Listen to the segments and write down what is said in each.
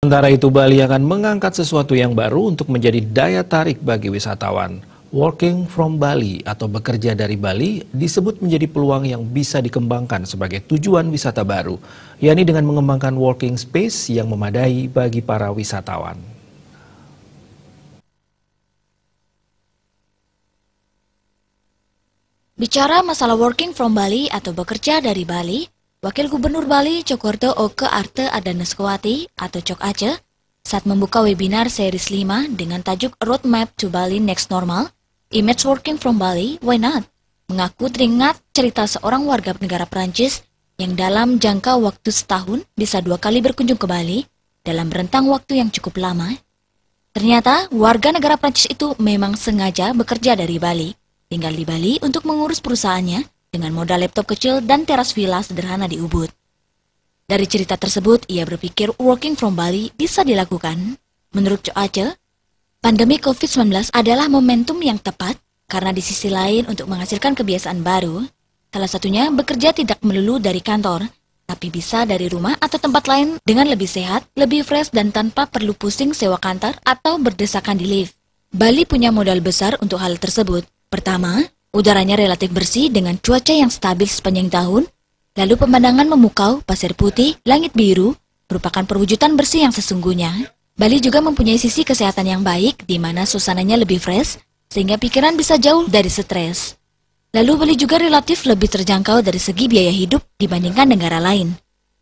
Sementara itu, Bali akan mengangkat sesuatu yang baru untuk menjadi daya tarik bagi wisatawan. Working from Bali atau bekerja dari Bali disebut menjadi peluang yang bisa dikembangkan sebagai tujuan wisata baru, yakni dengan mengembangkan working space yang memadai bagi para wisatawan. Bicara masalah working from Bali atau bekerja dari Bali, Wakil Gubernur Bali Cokordo Oke Arte Adaneswati atau Cok Aceh saat membuka webinar series 5 dengan tajuk Roadmap to Bali Next Normal, Image Working from Bali, Why Not? Mengaku teringat cerita seorang warga negara Prancis yang dalam jangka waktu setahun bisa 2 kali berkunjung ke Bali dalam rentang waktu yang cukup lama. Ternyata warga negara Prancis itu memang sengaja bekerja dari Bali, tinggal di Bali untuk mengurus perusahaannya dengan modal laptop kecil dan teras villa sederhana di Ubud. Dari cerita tersebut, ia berpikir working from Bali bisa dilakukan. Menurut Cok Aceh, pandemi COVID-19 adalah momentum yang tepat karena di sisi lain untuk menghasilkan kebiasaan baru, salah satunya bekerja tidak melulu dari kantor, tapi bisa dari rumah atau tempat lain dengan lebih sehat, lebih fresh dan tanpa perlu pusing sewa kantor atau berdesakan di lift. Bali punya modal besar untuk hal tersebut. Pertama, udaranya relatif bersih dengan cuaca yang stabil sepanjang tahun, lalu pemandangan memukau, pasir putih, langit biru, merupakan perwujudan bersih yang sesungguhnya. Bali juga mempunyai sisi kesehatan yang baik, di mana suasananya lebih fresh, sehingga pikiran bisa jauh dari stres. Lalu Bali juga relatif lebih terjangkau dari segi biaya hidup dibandingkan negara lain.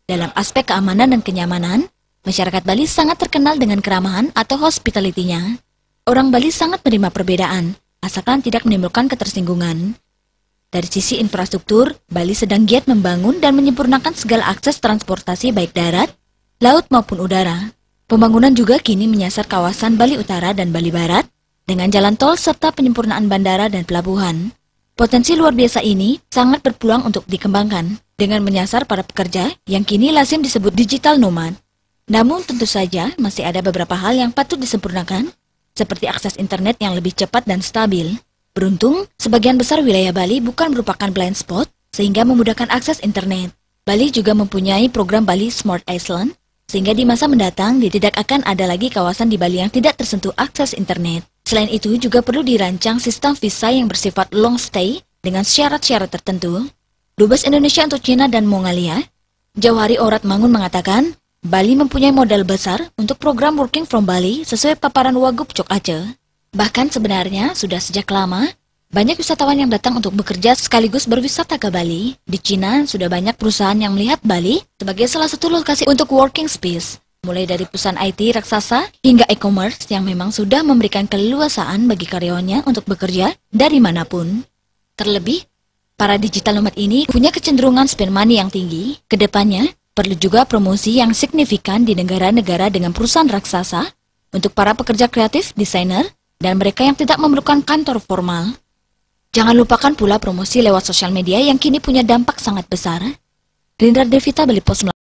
Dalam aspek keamanan dan kenyamanan, masyarakat Bali sangat terkenal dengan keramahan atau hospitality-nya. Orang Bali sangat menerima perbedaan, asalkan tidak menimbulkan ketersinggungan. Dari sisi infrastruktur, Bali sedang giat membangun dan menyempurnakan segala akses transportasi baik darat, laut maupun udara. Pembangunan juga kini menyasar kawasan Bali Utara dan Bali Barat dengan jalan tol serta penyempurnaan bandara dan pelabuhan. Potensi luar biasa ini sangat berpeluang untuk dikembangkan dengan menyasar para pekerja yang kini lazim disebut digital nomad. Namun tentu saja masih ada beberapa hal yang patut disempurnakan, seperti akses internet yang lebih cepat dan stabil. Beruntung, sebagian besar wilayah Bali bukan merupakan blind spot, sehingga memudahkan akses internet. Bali juga mempunyai program Bali Smart Island, sehingga di masa mendatang tidak akan ada lagi kawasan di Bali yang tidak tersentuh akses internet. Selain itu, juga perlu dirancang sistem visa yang bersifat long stay dengan syarat-syarat tertentu. Dubes Indonesia untuk Cina dan Mongolia, Jauhari Orat Mangun mengatakan, Bali mempunyai modal besar untuk program Working from Bali sesuai paparan Wagub Cok Aceh. Bahkan sebenarnya sudah sejak lama, banyak wisatawan yang datang untuk bekerja sekaligus berwisata ke Bali. Di Cina sudah banyak perusahaan yang melihat Bali sebagai salah satu lokasi untuk working space. Mulai dari perusahaan IT raksasa hingga e-commerce yang memang sudah memberikan keleluasaan bagi karyawannya untuk bekerja dari manapun. Terlebih, para digital nomad ini punya kecenderungan spend money yang tinggi. Kedepannya, perlu juga promosi yang signifikan di negara-negara dengan perusahaan raksasa untuk para pekerja kreatif, desainer, dan mereka yang tidak memerlukan kantor formal. Jangan lupakan pula promosi lewat sosial media yang kini punya dampak sangat besar. Rindra Devita, Bali Post.